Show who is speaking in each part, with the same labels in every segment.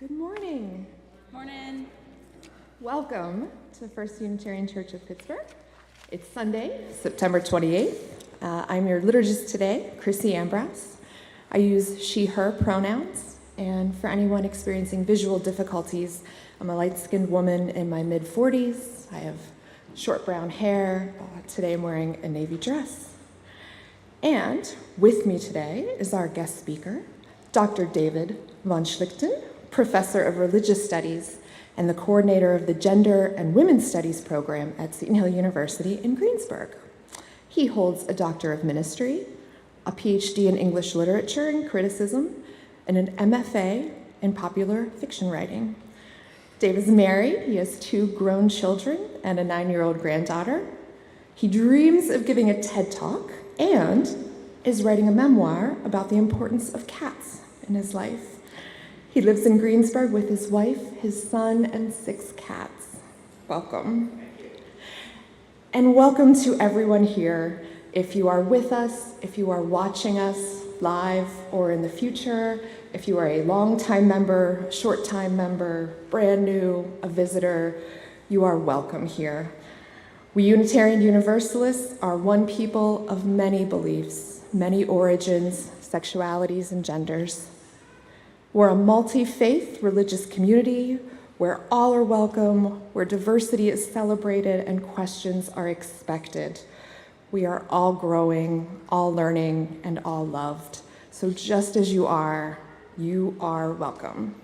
Speaker 1: Good morning.
Speaker 2: Morning.
Speaker 1: Welcome to First Unitarian Church of Pittsburgh. It's Sunday, September 28th. I'm your liturgist today, Chrissy Ambrose. I use she, her pronouns, and for anyone experiencing visual difficulties, I'm a light-skinned woman in my mid-40s. I have short brown hair. Today I'm wearing a navy dress. And with me today is our guest speaker, Dr. David von Schlichten, Professor of Religious Studies and the coordinator of the Gender and Women's Studies program at Seton Hill University in Greensburg. He holds a Doctor of Ministry, a Ph.D. in English Literature and Criticism, and an MFA in Popular Fiction Writing. Dave is married. He has 2 grown children and a 9-year-old granddaughter. He dreams of giving a TED Talk and is writing a memoir about the importance of cats in his life. He lives in Greensburg with his wife, his son, and 6 cats. Welcome. And welcome to everyone here. If you are with us, if you are watching us live or in the future, if you are a long-time member, short-time member, brand new, a visitor, you are welcome here. We Unitarian Universalists are one people of many beliefs, many origins, sexualities, and genders. We're a multi-faith religious community where all are welcome, where diversity is celebrated and questions are expected. We are all growing, all learning, and all loved. So just as you are welcome.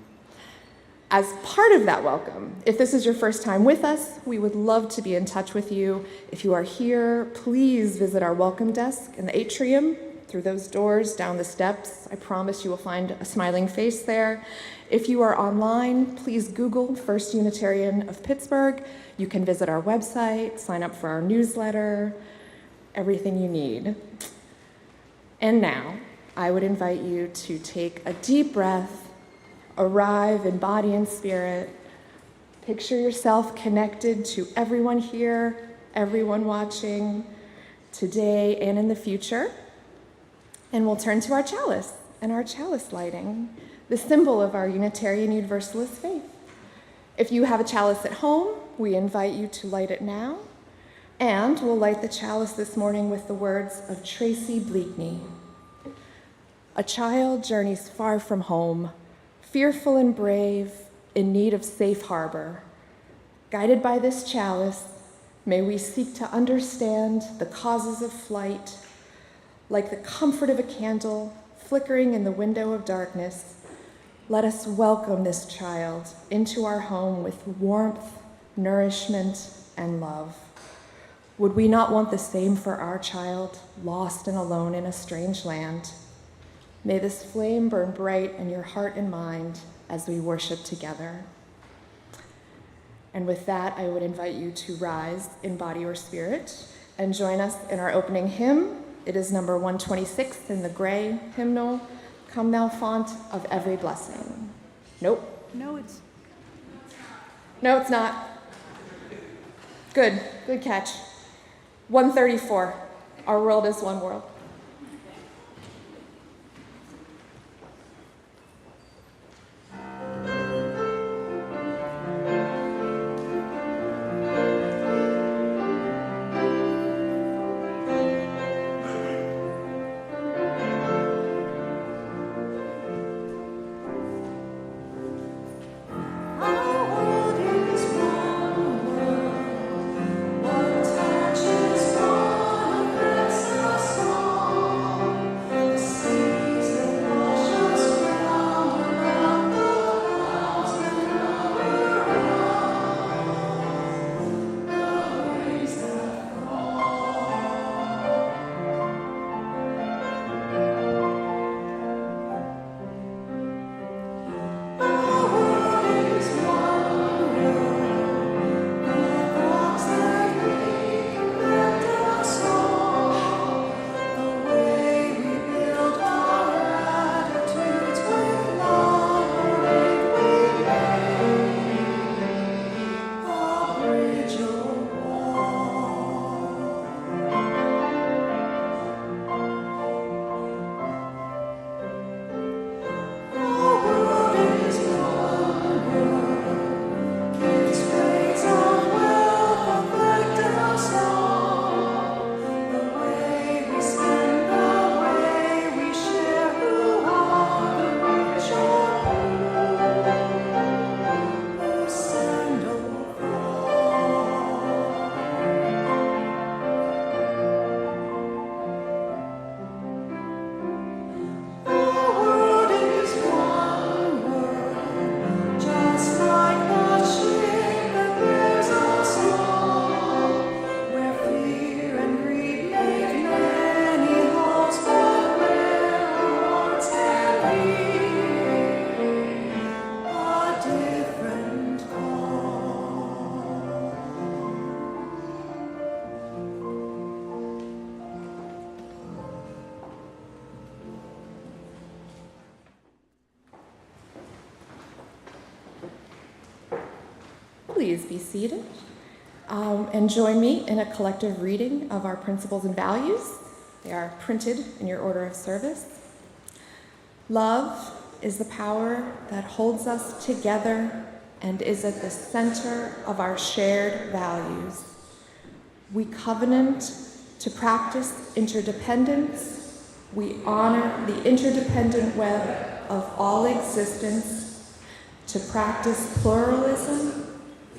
Speaker 1: As part of that welcome, if this is your first time with us, we would love to be in touch with you. If you are here, please visit our welcome desk in the atrium, through those doors, down the steps. I promise you will find a smiling face there. If you are online, please Google First Unitarian of Pittsburgh. You can visit our website, sign up for our newsletter, everything you need. And now, I would invite you to take a deep breath, arrive in body and spirit, picture yourself connected to everyone here, everyone watching, today and in the future. And we'll turn to our chalice and our chalice lighting, the symbol of our Unitarian Universalist faith. If you have a chalice at home, we invite you to light it now. And we'll light the chalice this morning with the words of Tracy Bleakney. A child journeys far from home, fearful and brave, in need of safe harbor. Guided by this chalice, may we seek to understand the causes of flight. Like the comfort of a candle flickering in the window of darkness, let us welcome this child into our home with warmth, nourishment, and love. Would we not want the same for our child, lost and alone in a strange land? May this flame burn bright in your heart and mind as we worship together. And with that, I would invite you to rise in body or spirit and join us in our opening hymn. It is number 126 in the gray hymnal, Come Thou Font of Every Blessing. Nope.
Speaker 2: No, it's
Speaker 1: not. Good catch. 134, Our World is One World.
Speaker 3: One touches one of Christmas.
Speaker 1: please be seated and join me in a collective reading of our principles and values. They are printed in your order of service. Love is the power that holds us together and is at the center of our shared values. We covenant to practice interdependence. We honor the interdependent web of all existence. To practice pluralism,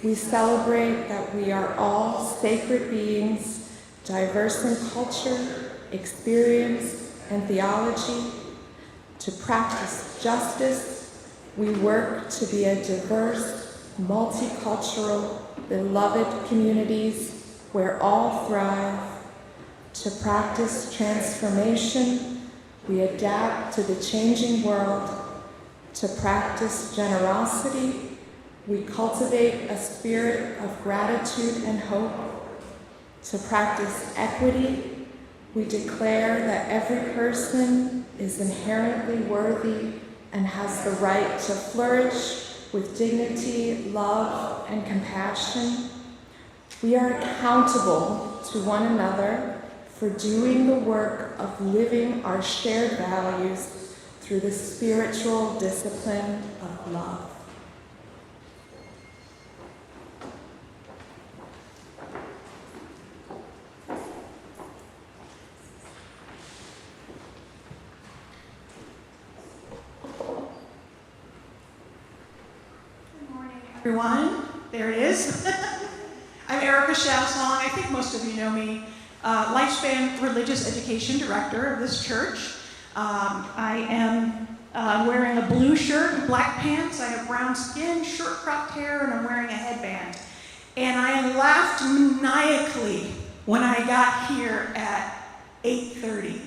Speaker 1: we celebrate that we are all sacred beings, diverse in culture, experience, and theology. To practice justice, we work to be a diverse, multicultural, beloved communities where all thrive. To practice transformation, we adapt to the changing world. To practice generosity, we cultivate a spirit of gratitude and hope. To practice equity, we declare that every person is inherently worthy and has the right to flourish with dignity, love, and compassion. We are accountable to one another for doing the work of living our shared values through the spiritual discipline of love.
Speaker 2: Everyone, there it is. I'm Erica Song. I think most of you know me. Lifespan Religious Education Director of this church. I am wearing a blue shirt and black pants. I have brown skin, short cropped hair, and I'm wearing a headband. And I laughed maniacally when I got here at 8:30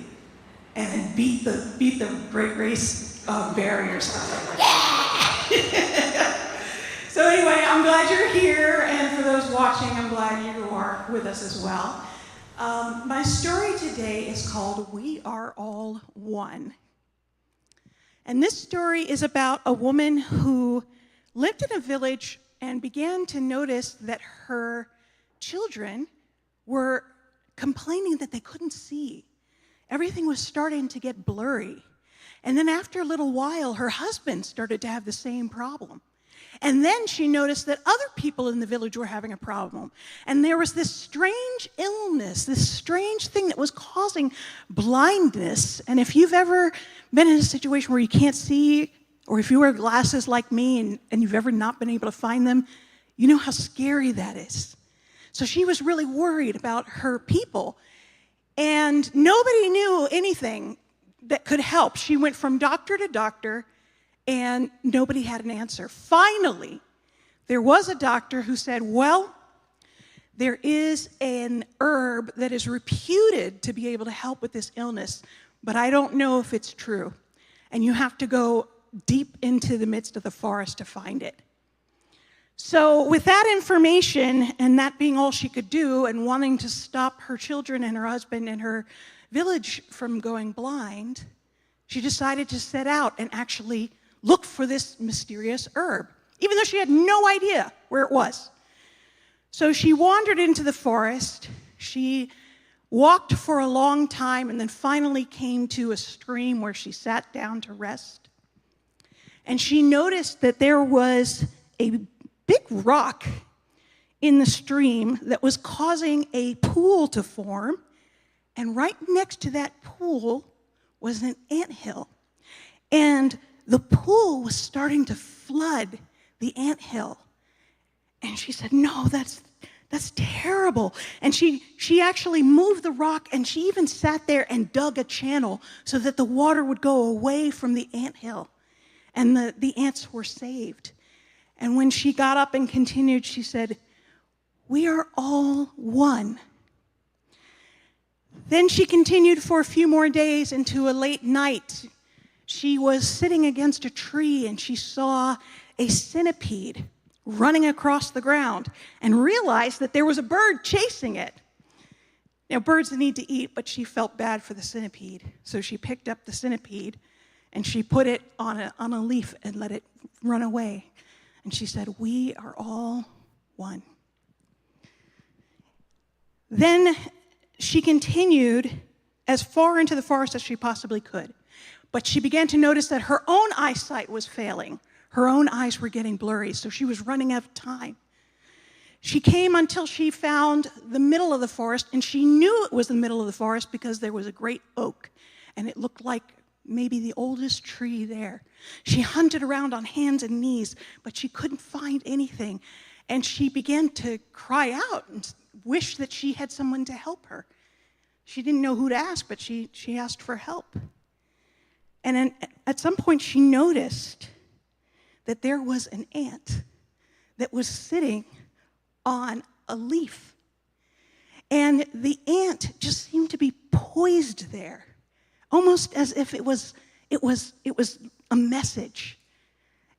Speaker 2: and then beat the race barriers. Yeah! So anyway, I'm glad you're here, and for those watching, I'm glad you are with us as well. My story today is called We Are All One. And this story is about a woman who lived in a village and began to notice that her children were complaining that they couldn't see. Everything was starting to get blurry. And then after a little while, her husband started to have the same problem. And then she noticed that other people in the village were having a problem. And there was this strange illness, this strange thing that was causing blindness. And if you've ever been in a situation where you can't see, or if you wear glasses like me and you've ever not been able to find them, you know how scary that is. So she was really worried about her people. And nobody knew anything that could help. She went from doctor to doctor, and nobody had an answer. Finally, there was a doctor who said, well, there is an herb that is reputed to be able to help with this illness, but I don't know if it's true. And you have to go deep into the midst of the forest to find it. So with that information, and that being all she could do, and wanting to stop her children and her husband and her village from going blind, she decided to set out and actually look for this mysterious herb, even though she had no idea where it was. So she wandered into the forest. She walked for a long time and then finally came to a stream where she sat down to rest. And she noticed that there was a big rock in the stream that was causing a pool to form. And right next to that pool was an anthill. And the pool was starting to flood the anthill. And she said, no, that's terrible. And she actually moved the rock, and she even sat there and dug a channel so that the water would go away from the anthill. And the ants were saved. And when she got up and continued, she said, we are all one. Then she continued for a few more days into a late night. She was sitting against a tree and she saw a centipede running across the ground and realized that there was a bird chasing it. Now, birds need to eat, but she felt bad for the centipede. So she picked up the centipede and she put it on a leaf and let it run away. And she said, we are all one. Then she continued as far into the forest as she possibly could. But she began to notice that her own eyesight was failing. Her own eyes were getting blurry, so she was running out of time. She came until she found the middle of the forest, and she knew it was the middle of the forest because there was a great oak, and it looked like maybe the oldest tree there. She hunted around on hands and knees, but she couldn't find anything, and she began to cry out and wish that she had someone to help her. She didn't know who to ask, but she asked for help. And then at some point she noticed that there was an ant that was sitting on a leaf. And the ant just seemed to be poised there, almost as if it was a message.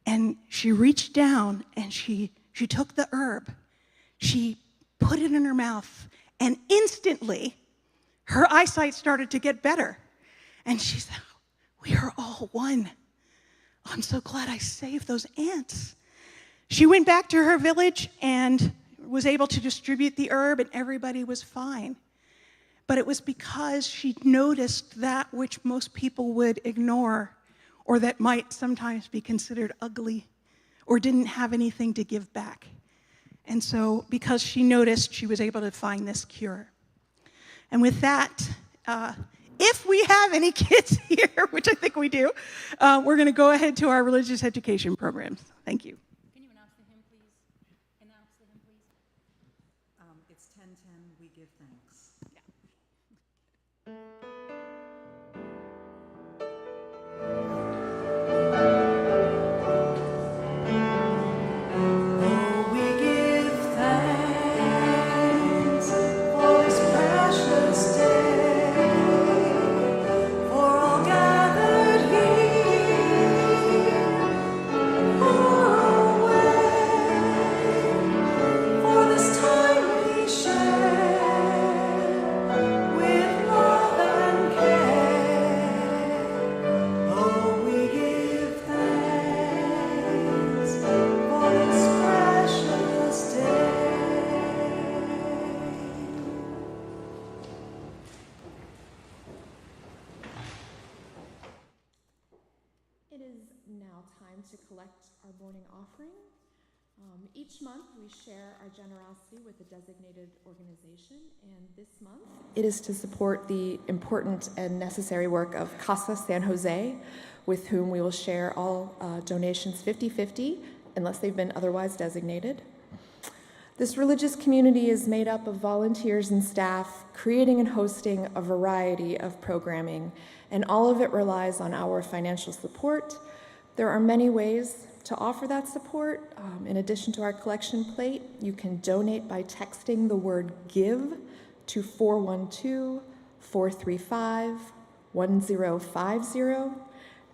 Speaker 2: And she reached down and she took the herb, she put it in her mouth, and instantly her eyesight started to get better. And she said, "We are all one. I'm so glad I saved those ants." She went back to her village and was able to distribute the herb, and everybody was fine. But it was because she noticed that which most people would ignore, or that might sometimes be considered ugly, or didn't have anything to give back. And so because she noticed, she was able to find this cure. And with that, if we have any kids here, which I think we do, we're going to go ahead to our religious education programs. Thank you.
Speaker 3: Can you announce the hymn, please? Announce the hymn, please.
Speaker 4: It's 10:10, we give thanks. Oh, we give thanks for this precious day, for all gathered here, far away, for this time we share with love and care. Oh, we give thanks for this precious day.
Speaker 1: It is now time to collect our morning offering. Each month we share our generosity with a designated organization, and this month it is to support the important and necessary work of Casa San Jose, with whom we will share all donations 50-50 unless they've been otherwise designated. This religious community is made up of volunteers and staff creating and hosting a variety of programming, and all of it relies on our financial support. There are many ways to offer that support. In addition to our collection plate, you can donate by texting the word GIVE to 412-435-1050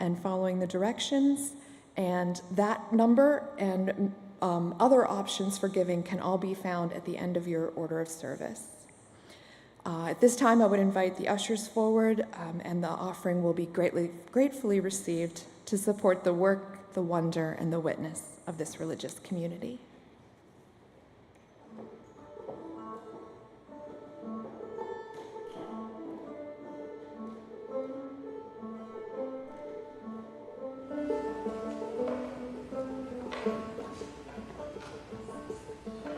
Speaker 1: and following the directions. And that number and other options for giving can all be found at the end of your order of service. At this time, I would invite the ushers forward, and the offering will be gratefully received to support the work, the wonder, and the witness of this religious community.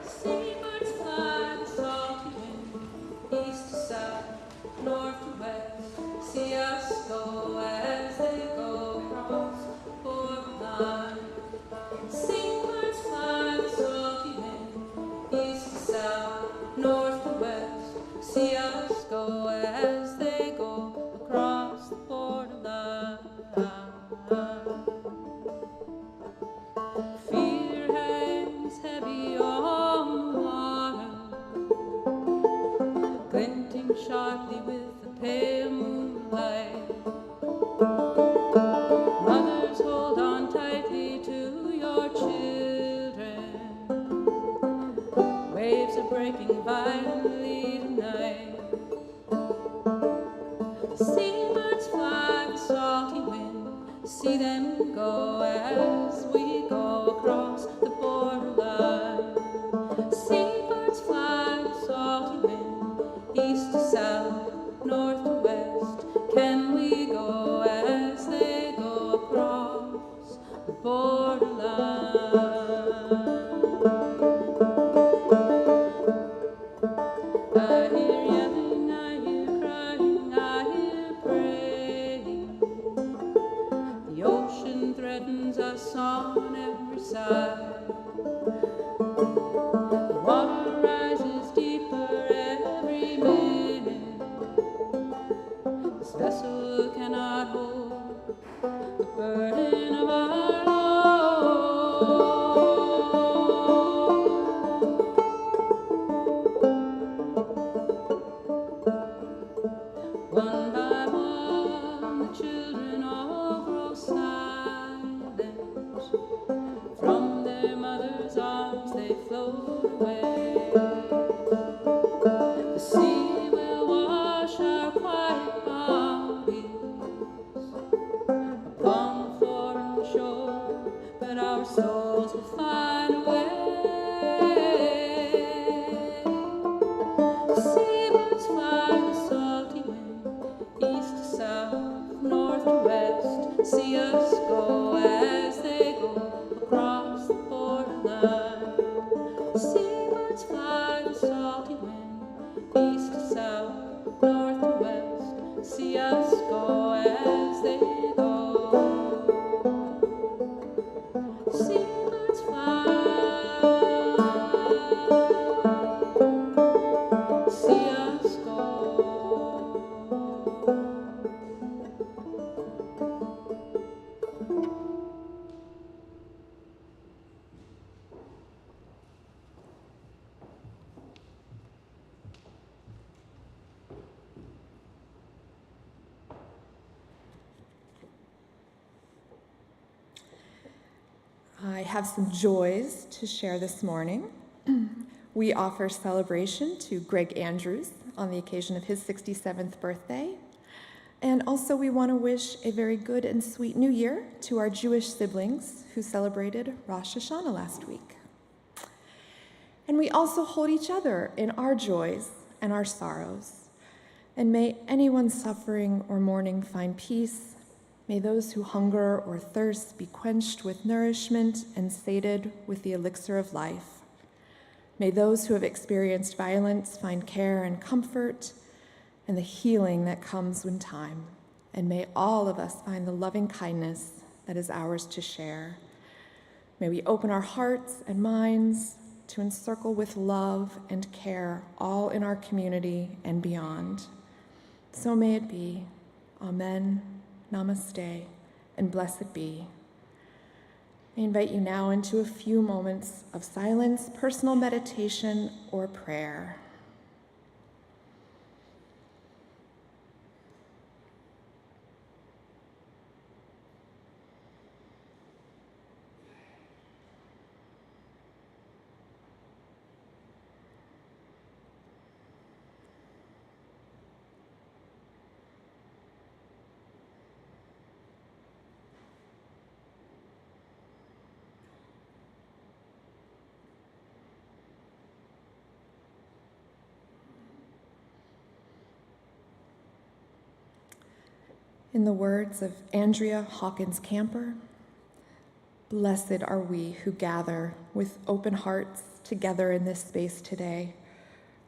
Speaker 3: Seabirds fly the salty wind, east to south, north to west. See us go as they go across the borderline. Seabirds fly the salty wind, east to south, north to west. See us go as they go across the borderline. Fear hangs heavy on the water, glinting sharply with the pale moonlight. Mothers, hold on tightly to your children. Waves are breaking violently tonight. Seabirds fly the salty wind, see them go as we go across the borderline. threatens us on every side. The water rises deeper every minute. This vessel cannot hold the burden of our load. One by one, the children all grow silent. From their mother's arms they float away. The sea will wash our quiet bodies upon the foreign shore, but our souls will find a way. Seabirds fly the salty wind, east to south, north to west. See us go as they go across the borderline. Seabirds fly the salty wind, east to south, north to west. See us go as they go. Seabirds fly. See us go.
Speaker 1: I have some joys to share this morning. We offer celebration to Greg Andrews on the occasion of his 67th birthday. And also we want to wish a very good and sweet new year to our Jewish siblings who celebrated Rosh Hashanah last week. And we also hold each other in our joys and our sorrows. And may anyone suffering or mourning find peace. May those who hunger or thirst be quenched with nourishment and sated with the elixir of life. May those who have experienced violence find care and comfort and the healing that comes with time. And may all of us find the loving kindness that is ours to share. May we open our hearts and minds to encircle with love and care all in our community and beyond. So may it be. Amen. Namaste, and blessed be. I invite you now into a few moments of silence, personal meditation, or prayer. In the words of Andrea Hawkins Camper, blessed are we who gather with open hearts together in this space today.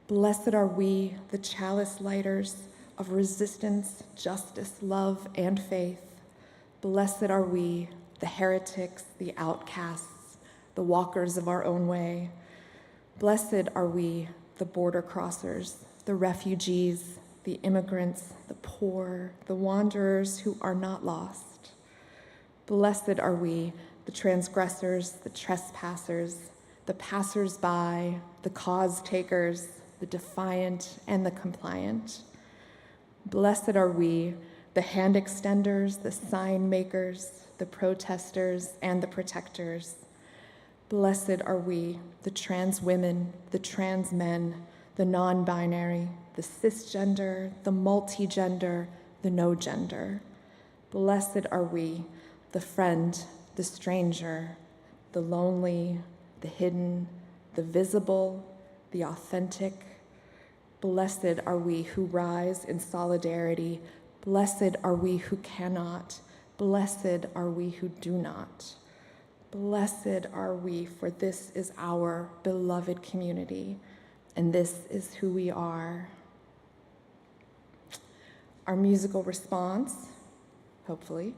Speaker 1: Blessed are we, the chalice lighters of resistance, justice, love, and faith. Blessed are we, the heretics, the outcasts, the walkers of our own way. Blessed are we, the border crossers, the refugees, the immigrants, the poor, the wanderers who are not lost. Blessed are we, the transgressors, the trespassers, the passers-by, the cause takers, the defiant and the compliant. Blessed are we, the hand extenders, the sign makers, the protesters, and the protectors. Blessed are we, the trans women, the trans men, the non-binary, the cisgender, the multigender, the no gender. Blessed are we, the friend, the stranger, the lonely, the hidden, the visible, the authentic. Blessed are we who rise in solidarity. Blessed are we who cannot. Blessed are we who do not. Blessed are we, for this is our beloved community, and this is who we are. Our musical response, hopefully,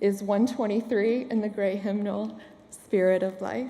Speaker 1: is 123 in the gray hymnal, Spirit of Life.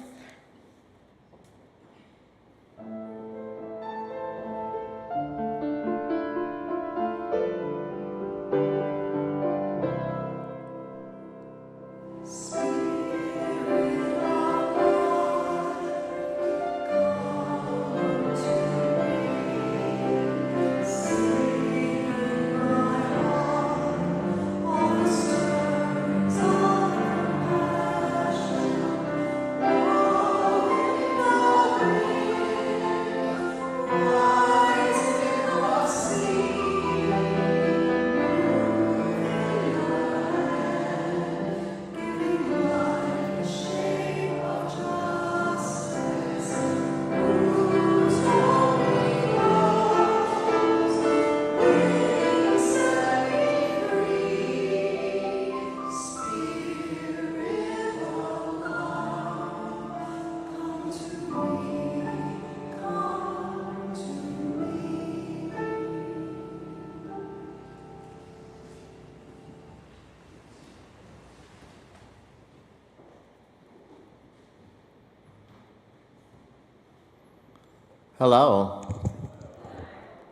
Speaker 5: Hello.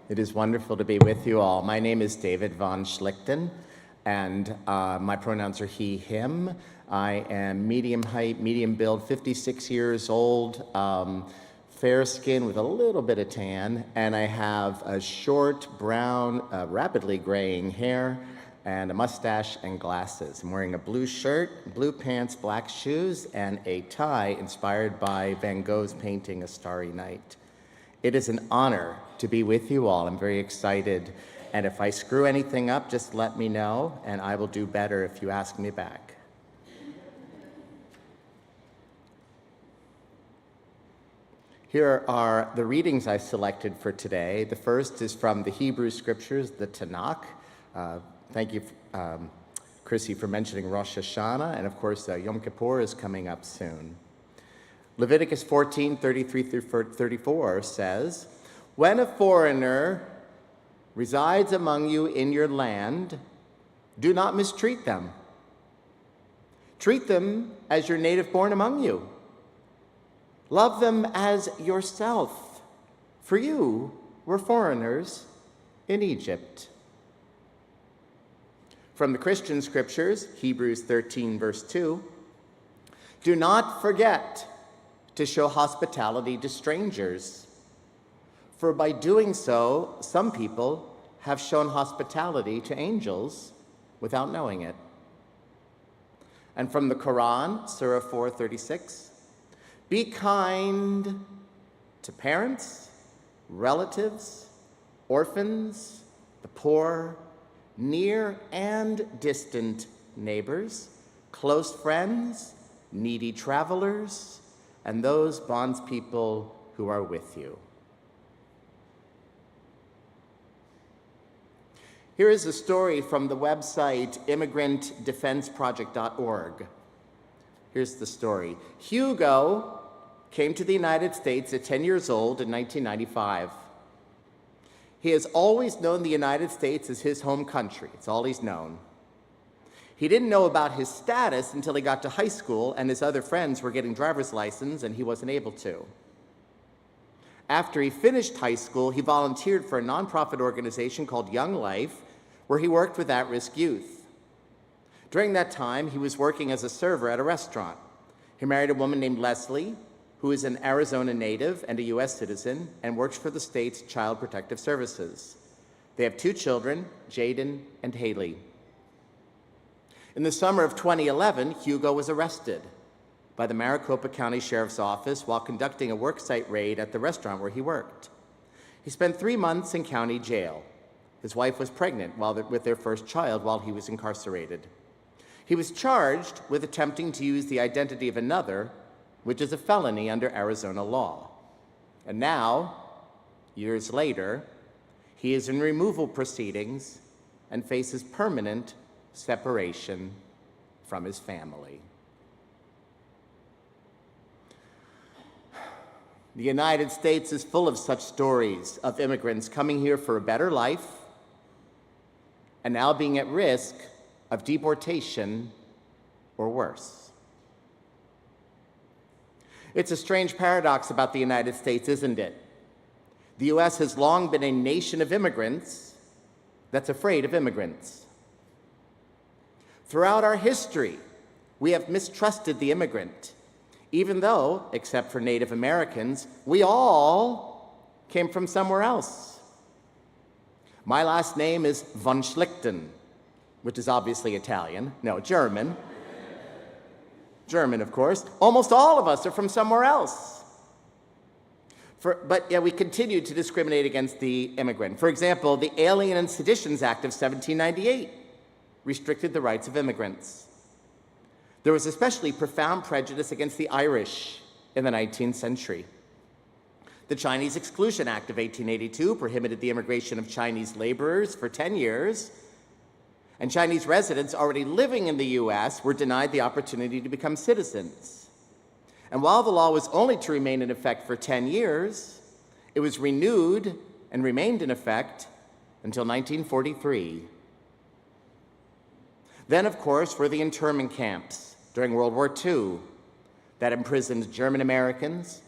Speaker 5: It is wonderful to be with you all. My name is David von Schlichten, and my pronouns are he, him. I am medium height, medium build, 56 years old, fair skin with a little bit of tan, and I have a short, brown, rapidly graying hair, and a mustache and glasses. I'm wearing a blue shirt, blue pants, black shoes, and a tie inspired by Van Gogh's painting, A Starry Night. It is an honor to be with you all. I'm very excited. And if I screw anything up, just let me know, and I will do better if you ask me back. Here are the readings I selected for today. The first is from the Hebrew Scriptures, the Tanakh. Thank you, Chrissy, for mentioning Rosh Hashanah. And of course, Yom Kippur is coming up soon. Leviticus 14, 33 through 34 says, "When a foreigner resides among you in your land, do not mistreat them. Treat them as your native born among you. Love them as yourself, for you were foreigners in Egypt." From the Christian Scriptures, Hebrews 13, verse 2, "Do not forget to show hospitality to strangers, for by doing so, some people have shown hospitality to angels without knowing it." And from the Quran, Surah 4:36, "Be kind to parents, relatives, orphans, the poor, near and distant neighbors, close friends, needy travelers, and those bondspeople who are with you." Here is a story from the website immigrantdefenseproject.org. Here's the story. Hugo came to the United States at 10 years old in 1995. He has always known the United States as his home country. It's all he's known. He didn't know about his status until he got to high school and his other friends were getting driver's license and he wasn't able to. After he finished high school, he volunteered for a nonprofit organization called Young Life, where he worked with at-risk youth. During that time, he was working as a server at a restaurant. He married a woman named Leslie, who is an Arizona native and a U.S. citizen, and works for the state's Child Protective Services. They have 2 children, Jaden and Haley. In the summer of 2011, Hugo was arrested by the Maricopa County Sheriff's Office while conducting a worksite raid at the restaurant where he worked. He spent 3 months in county jail. His wife was pregnant with their first child while he was incarcerated. He was charged with attempting to use the identity of another, which is a felony under Arizona law. And now, years later, he is in removal proceedings and faces permanent separation from his family. The United States is full of such stories of immigrants coming here for a better life and now being at risk of deportation or worse. It's a strange paradox about the United States, isn't it? The U.S. has long been a nation of immigrants that's afraid of immigrants. Throughout our history, we have mistrusted the immigrant, even though, except for Native Americans, we all came from somewhere else. My last name is von Schlichten, which is obviously Italian. No, German. German, of course. Almost all of us are from somewhere else. But we continue to discriminate against the immigrant. For example, the Alien and Seditions Act of 1798 restricted the rights of immigrants. There was especially profound prejudice against the Irish in the 19th century. The Chinese Exclusion Act of 1882 prohibited the immigration of Chinese laborers for 10 years, and Chinese residents already living in the U.S. were denied the opportunity to become citizens. And while the law was only to remain in effect for 10 years, it was renewed and remained in effect until 1943. Then, of course, were the internment camps during World War II that imprisoned German Americans,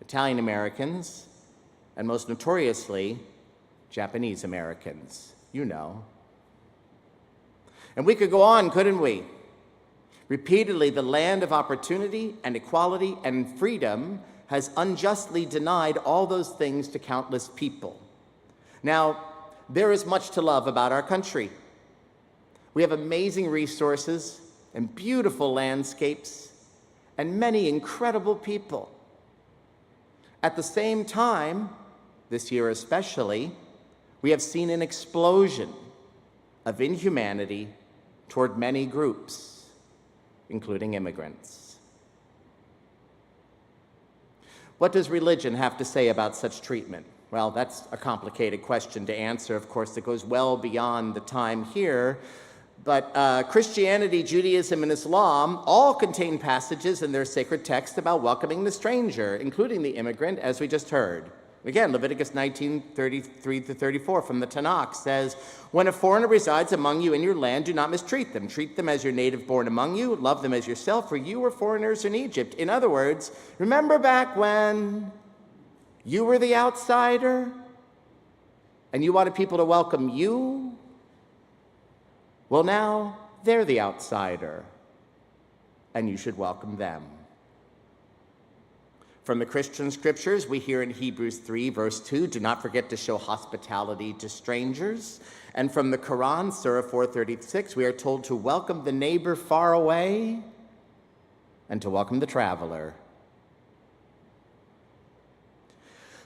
Speaker 5: Italian Americans, and most notoriously, Japanese Americans. You know. And we could go on, couldn't we? Repeatedly, the land of opportunity and equality and freedom has unjustly denied all those things to countless people. Now, there is much to love about our country. We have amazing resources and beautiful landscapes and many incredible people. At the same time, this year especially, we have seen an explosion of inhumanity toward many groups, including immigrants. What does religion have to say about such treatment? Well, that's a complicated question to answer, of course, that goes well beyond the time here. But Christianity, Judaism, and Islam all contain passages in their sacred text about welcoming the stranger, including the immigrant, as we just heard. Again, Leviticus 19:33-34 from the Tanakh says, "When a foreigner resides among you in your land, do not mistreat them. Treat them as your native born among you. Love them as yourself, for you were foreigners in Egypt." In other words, remember back when you were the outsider and you wanted people to welcome you? Well, now they're the outsider, and you should welcome them. From the Christian scriptures, we hear in Hebrews 3, verse 2, do not forget to show hospitality to strangers. And from the Quran, Surah 4:36, we are told to welcome the neighbor far away and to welcome the traveler.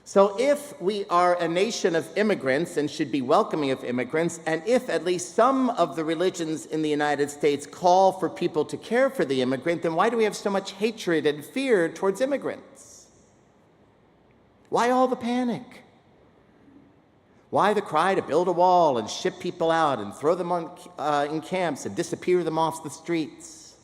Speaker 5: So if we are a nation of immigrants and should be welcoming of immigrants, and if at least some of the religions in the United States call for people to care for the immigrant, then why do we have so much hatred and fear towards immigrants? Why all the panic? Why the cry to build a wall and ship people out and throw them in camps and disappear them off the streets?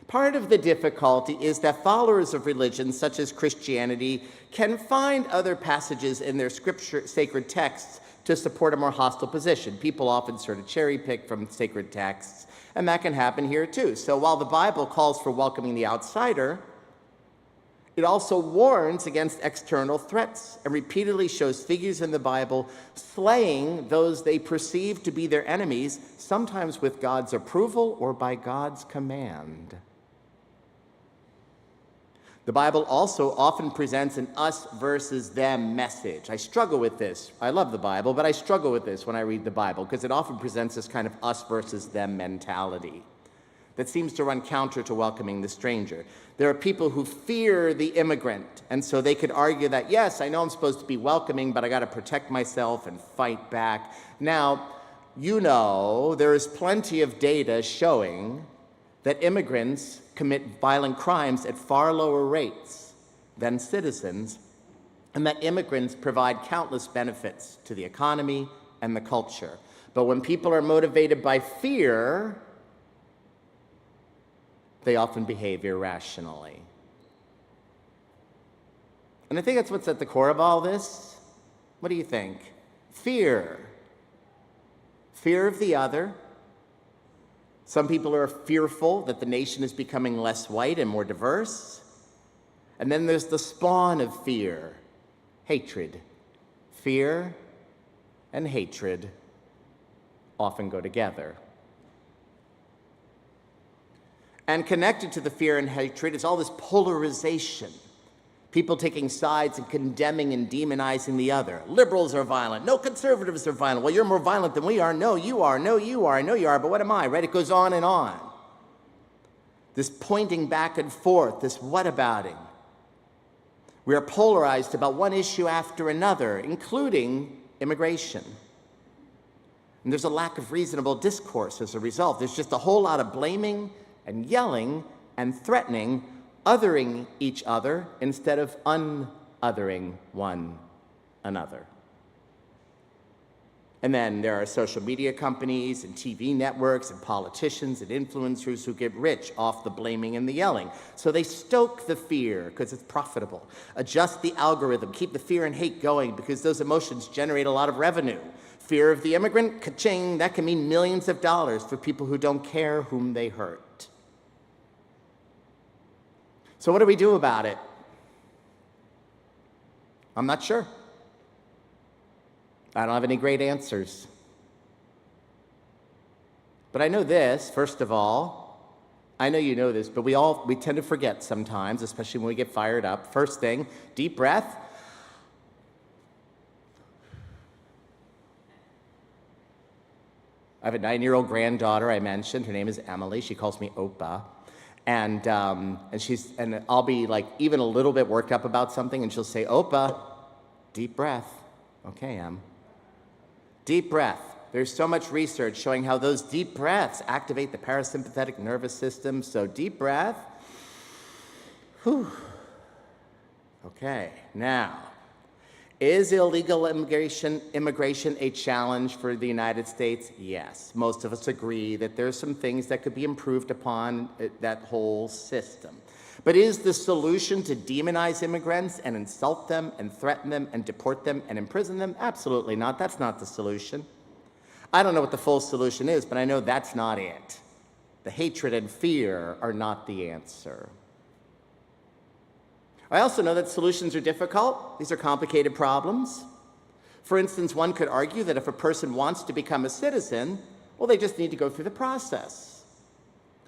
Speaker 5: Part of the difficulty is that followers of religions such as Christianity can find other passages in their sacred texts to support a more hostile position. People often sort of cherry pick from sacred texts, and that can happen here too. So while the Bible calls for welcoming the outsider, it also warns against external threats and repeatedly shows figures in the Bible slaying those they perceive to be their enemies, sometimes with God's approval or by God's command. The Bible also often presents an us versus them message. I struggle with this. I love the Bible, but I struggle with this when I read the Bible because it often presents this kind of us versus them mentality that seems to run counter to welcoming the stranger. There are people who fear the immigrant, and so they could argue that, yes, I know I'm supposed to be welcoming, but I got to protect myself and fight back. Now, you know, there is plenty of data showing that immigrants commit violent crimes at far lower rates than citizens, and that immigrants provide countless benefits to the economy and the culture. But when people are motivated by fear, they often behave irrationally. And I think that's what's at the core of all this. What do you think? Fear. Fear of the other, Some people are fearful that the nation is becoming less white and more diverse. And then there's the spawn of fear, hatred. Fear and hatred often go together. And connected to the fear and hatred is all this polarization. People taking sides and condemning and demonizing the other. Liberals are violent. No, conservatives are violent. Well, you're more violent than we are. No, you are. No, you are. No, you are. But what am I? Right? It goes on and on. This pointing back and forth, this whatabouting. We are polarized about one issue after another, including immigration. And there's a lack of reasonable discourse as a result. There's just a whole lot of blaming and yelling and threatening, othering each other instead of un-othering one another. And then there are social media companies and TV networks and politicians and influencers who get rich off the blaming and the yelling. So they stoke the fear because it's profitable. Adjust the algorithm, keep the fear and hate going because those emotions generate a lot of revenue. Fear of the immigrant, ka-ching, that can mean millions of dollars for people who don't care whom they hurt. So what do we do about it? I'm not sure. I don't have any great answers. But I know this, first of all. I know you know this, but we tend to forget sometimes, especially when we get fired up. First thing, deep breath. I have a 9-year-old granddaughter I mentioned. Her name is Emily. She calls me Opa. And I'll be like even a little bit worked up about something, and she'll say, Opa, deep breath. Okay, Em. Deep breath. There's so much research showing how those deep breaths activate the parasympathetic nervous system. So deep breath. Whew. Okay, now, is illegal immigration a challenge for the United States? Yes. Most of us agree that there's some things that could be improved upon that whole system. But is the solution to demonize immigrants and insult them and threaten them and deport them and imprison them? Absolutely not. That's not the solution. I don't know what the full solution is, but I know that's not it. The hatred and fear are not the answer. I also know that solutions are difficult. These are complicated problems. For instance, one could argue that if a person wants to become a citizen, well, they just need to go through the process.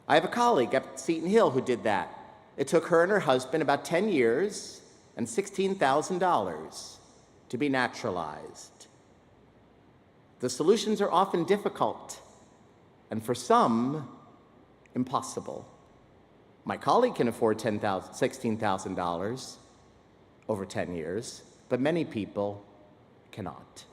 Speaker 5: I have a colleague at Seton Hill who did that. It took her and her husband about 10 years and $16,000 to be naturalized. The solutions are often difficult, and for some, impossible. My colleague can afford $16,000 over 10 years, but many people cannot.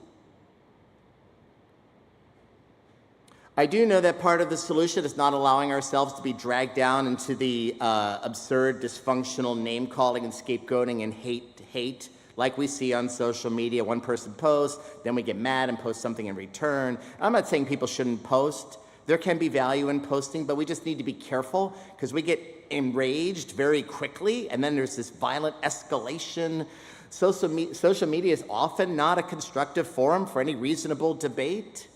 Speaker 5: I do know that part of the solution is not allowing ourselves to be dragged down into the absurd, dysfunctional name-calling and scapegoating and hate like we see on social media. One person posts, then we get mad and post something in return. I'm not saying people shouldn't post. There can be value in posting, but we just need to be careful because we get enraged very quickly, and then there's this violent escalation. Social media is often not a constructive forum for any reasonable debate.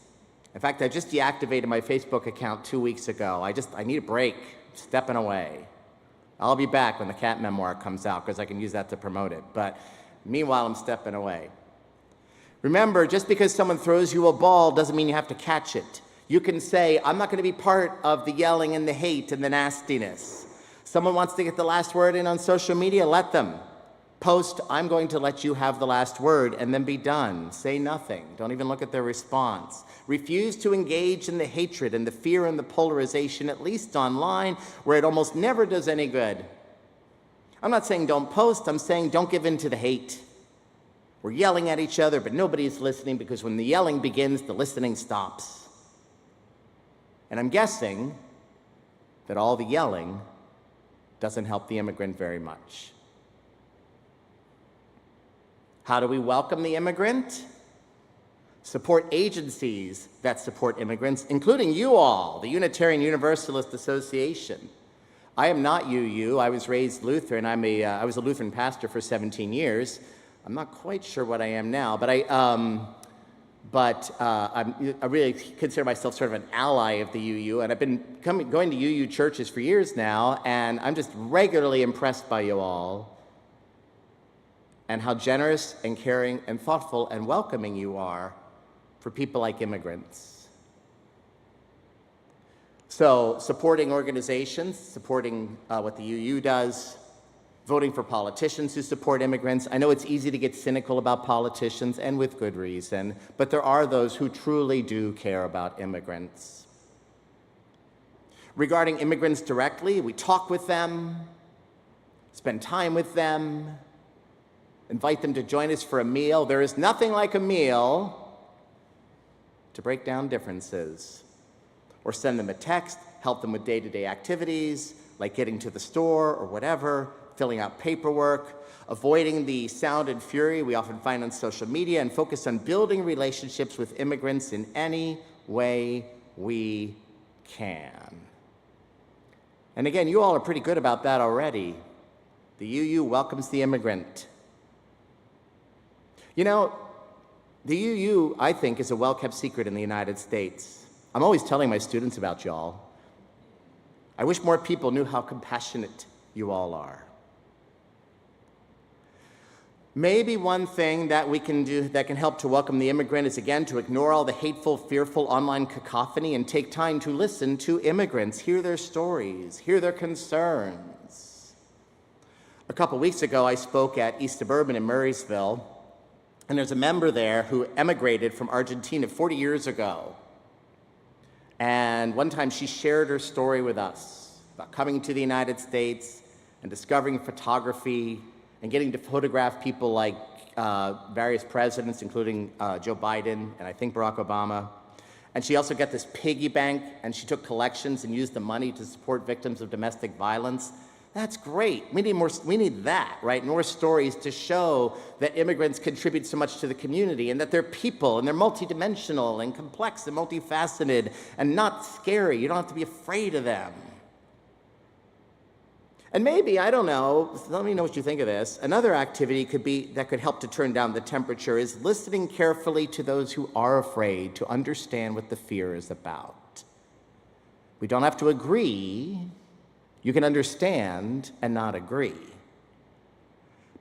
Speaker 5: In fact, I just deactivated my Facebook account 2 weeks ago. I need a break. I'm stepping away. I'll be back when the cat memoir comes out because I can use that to promote it. But meanwhile, I'm stepping away. Remember, just because someone throws you a ball doesn't mean you have to catch it. You can say, I'm not going to be part of the yelling and the hate and the nastiness. Someone wants to get the last word in on social media, let them. Post, I'm going to let you have the last word, and then be done. Say nothing. Don't even look at their response. Refuse to engage in the hatred and the fear and the polarization, at least online, where it almost never does any good. I'm not saying don't post. I'm saying don't give in to the hate. We're yelling at each other, but nobody's listening because when the yelling begins, the listening stops. And I'm guessing that all the yelling doesn't help the immigrant very much. How do we welcome the immigrant? Support agencies that support immigrants, including you all, the Unitarian Universalist Association. I am not UU. I was raised Lutheran. I was a Lutheran pastor for 17 years. I'm not quite sure what I am now, but but I really consider myself sort of an ally of the UU, and I've been going to UU churches for years now, and I'm just regularly impressed by you all and how generous and caring and thoughtful and welcoming you are for people like immigrants. So supporting organizations, supporting what the UU does, voting for politicians who support immigrants. I know it's easy to get cynical about politicians, and with good reason, but there are those who truly do care about immigrants. Regarding immigrants directly, we talk with them, spend time with them, invite them to join us for a meal. There is nothing like a meal to break down differences. Or send them a text, help them with day-to-day activities, like getting to the store or whatever, filling out paperwork, avoiding the sound and fury we often find on social media, and focus on building relationships with immigrants in any way we can. And again, you all are pretty good about that already. The UU welcomes the immigrant. You know, the UU, I think, is a well-kept secret in the United States. I'm always telling my students about y'all. I wish more people knew how compassionate you all are. Maybe one thing that we can do that can help to welcome the immigrant is, again, to ignore all the hateful, fearful online cacophony and take time to listen to immigrants, hear their stories, hear their concerns. A couple weeks ago, I spoke at East Suburban in Murraysville, and there's a member there who emigrated from Argentina 40 years ago. And one time she shared her story with us about coming to the United States and discovering photography and getting to photograph people like various presidents, including Joe Biden and I think Barack Obama. And she also got this piggy bank, and she took collections and used the money to support victims of domestic violence. That's great. We need that, right? More stories to show that immigrants contribute so much to the community, and that they're people, and they're multidimensional and complex and multifaceted and not scary. You don't have to be afraid of them. And maybe, I don't know, let me know what you think of this. Another activity that could help to turn down the temperature is listening carefully to those who are afraid, to understand what the fear is about. We don't have to agree. You can understand and not agree.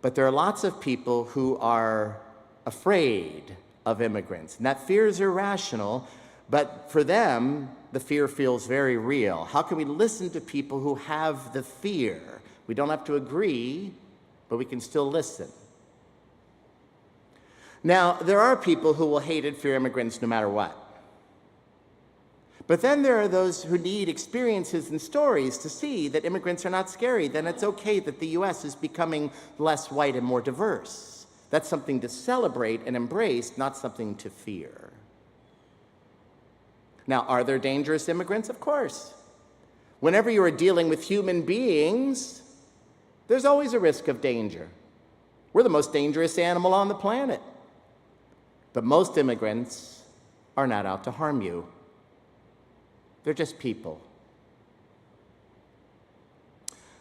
Speaker 5: But there are lots of people who are afraid of immigrants, and that fear is irrational, but for them, the fear feels very real. How can we listen to people who have the fear? We don't have to agree, but we can still listen. Now, there are people who will hate and fear immigrants no matter what. But then there are those who need experiences and stories to see that immigrants are not scary. Then it's okay that the US is becoming less white and more diverse. That's something to celebrate and embrace, not something to fear. Now, are there dangerous immigrants? Of course. Whenever you are dealing with human beings, there's always a risk of danger. We're the most dangerous animal on the planet. But most immigrants are not out to harm you. They're just people.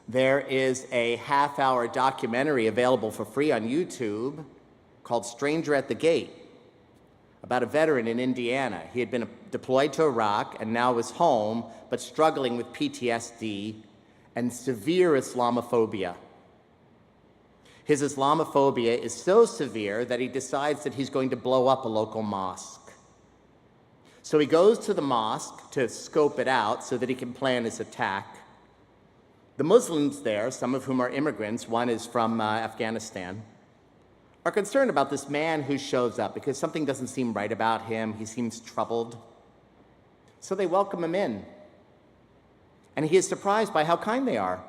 Speaker 5: There is a half-hour documentary available for free on YouTube called Stranger at the Gate, about a veteran in Indiana. He had been deployed to Iraq and now was home, but struggling with PTSD and severe Islamophobia. His Islamophobia is so severe that he decides that he's going to blow up a local mosque. So he goes to the mosque to scope it out so that he can plan his attack. The Muslims there, some of whom are immigrants, one is from Afghanistan, are concerned about this man who shows up because something doesn't seem right about him. He seems troubled. So they welcome him in. And he is surprised by how kind they are.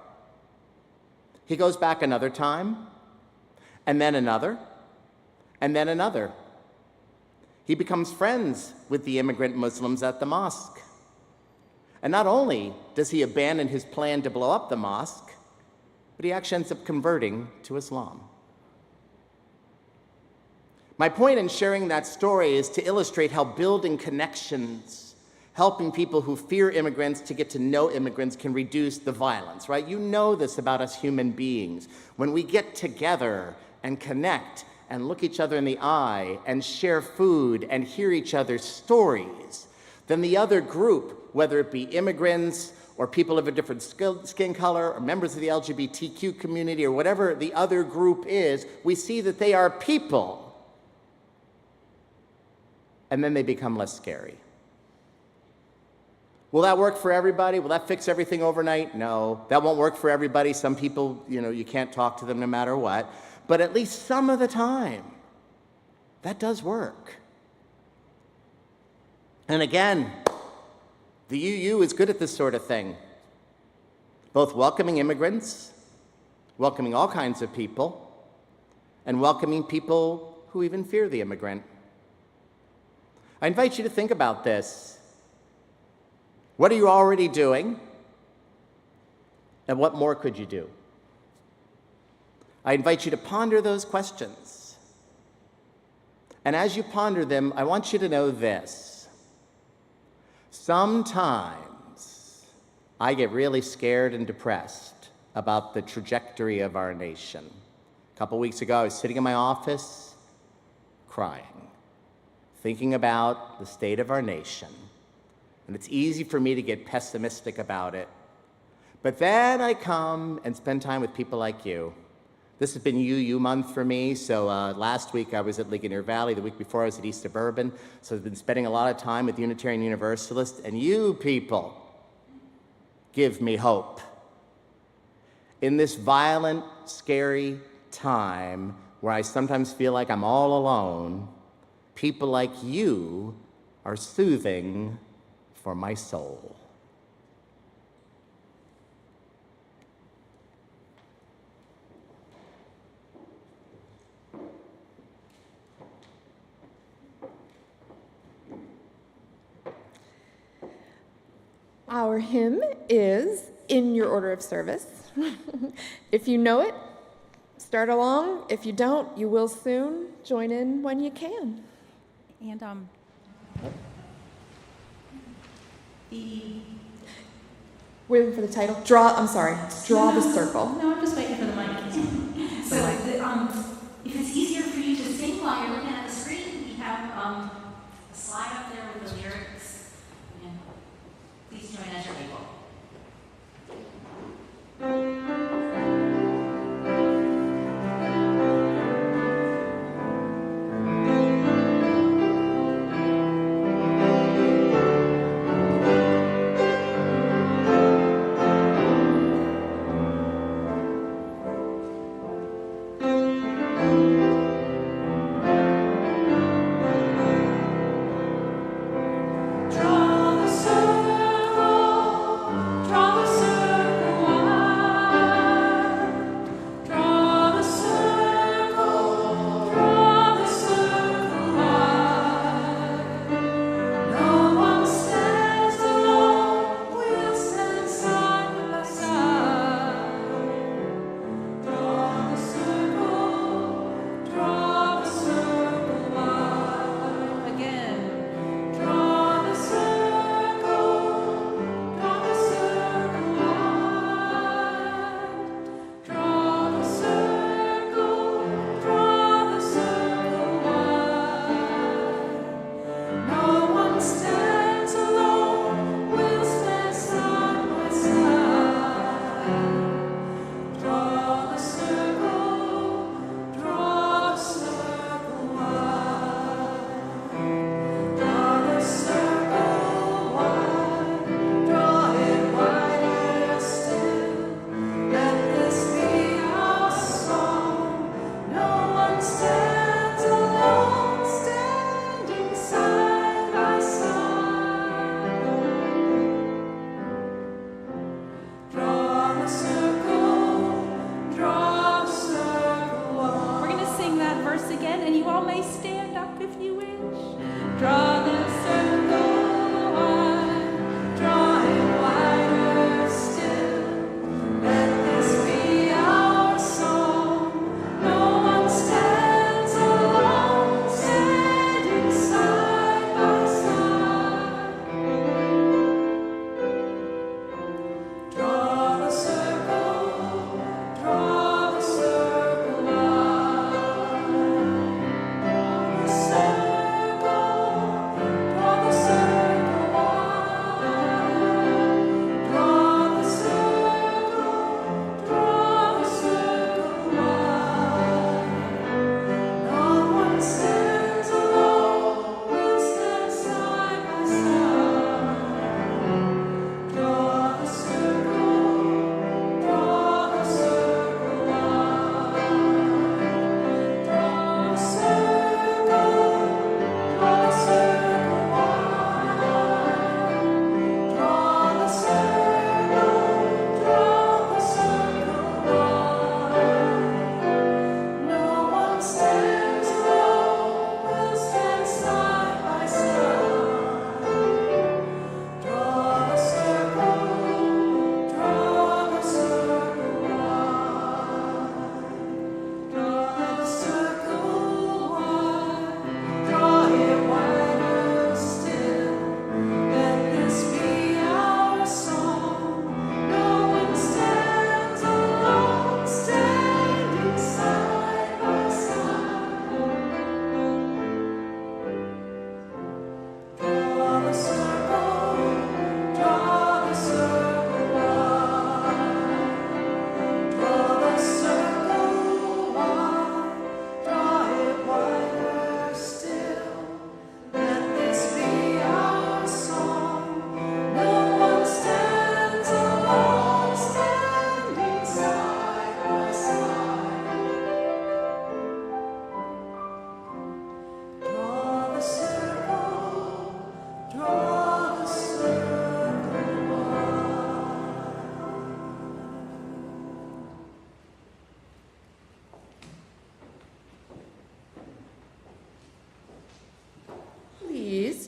Speaker 5: He goes back another time, and then another, and then another. He becomes friends with the immigrant Muslims at the mosque. And not only does he abandon his plan to blow up the mosque, but he actually ends up converting to Islam. My point in sharing that story is to illustrate how building connections, helping people who fear immigrants to get to know immigrants can reduce the violence, right? You know this about us human beings. When we get together and connect and look each other in the eye and share food and hear each other's stories, then the other group, whether it be immigrants or people of a different skin color or members of the LGBTQ community or whatever the other group is, we see that they are people. And then they become less scary. Will that work for everybody? Will that fix everything overnight? No, that won't work for everybody. Some people, you can't talk to them no matter what. But at least some of the time, that does work. And again, the UU is good at this sort of thing, both welcoming immigrants, welcoming all kinds of people, and welcoming people who even fear the immigrant. I invite you to think about this. What are you already doing? And what more could you do? I invite you to ponder those questions. And as you ponder them, I want you to know this. Sometimes I get really scared and depressed about the trajectory of our nation. A couple weeks ago, I was sitting in my office, crying, thinking about the state of our nation. And it's easy for me to get pessimistic about it. But then I come and spend time with people like you. This has been UU month for me, so last week I was at Ligonier Valley, the week before I was at East Suburban, so I've been spending a lot of time with Unitarian Universalists, and you people give me hope. In this violent, scary time where I sometimes feel like I'm all alone, people like you are soothing for my soul.
Speaker 1: Our hymn is in your order of service. If you know it, start along. If you don't, you will soon. Join in when you can.
Speaker 6: And
Speaker 1: Waiting for the title. Draw the circle.
Speaker 7: No, I'm just waiting for the mic. So, if it's easier for you to sing while you're looking at the screen, we have a slide up there with the lyrics. And please join as you're able.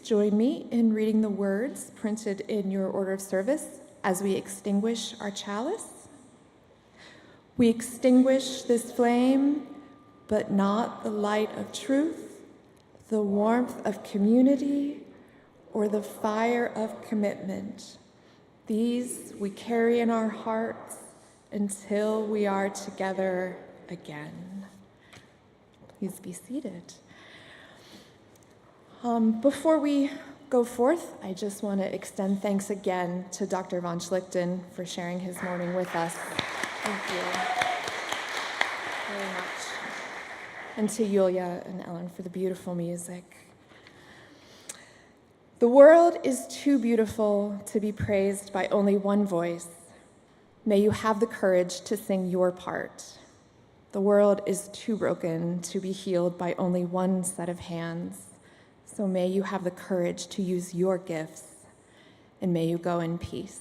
Speaker 1: join me in reading the words printed in your order of service as we extinguish our chalice? We extinguish this flame, but not the light of truth, the warmth of community, or the fire of commitment. These we carry in our hearts until we are together again. Please be seated. Before we go forth, I just want to extend thanks again to Dr. von Schlichten for sharing his morning with us. Thank you very much. And to Yulia and Ellen for the beautiful music. The world is too beautiful to be praised by only one voice. May you have the courage to sing your part. The world is too broken to be healed by only one set of hands. So may you have the courage to use your gifts, and may you go in peace.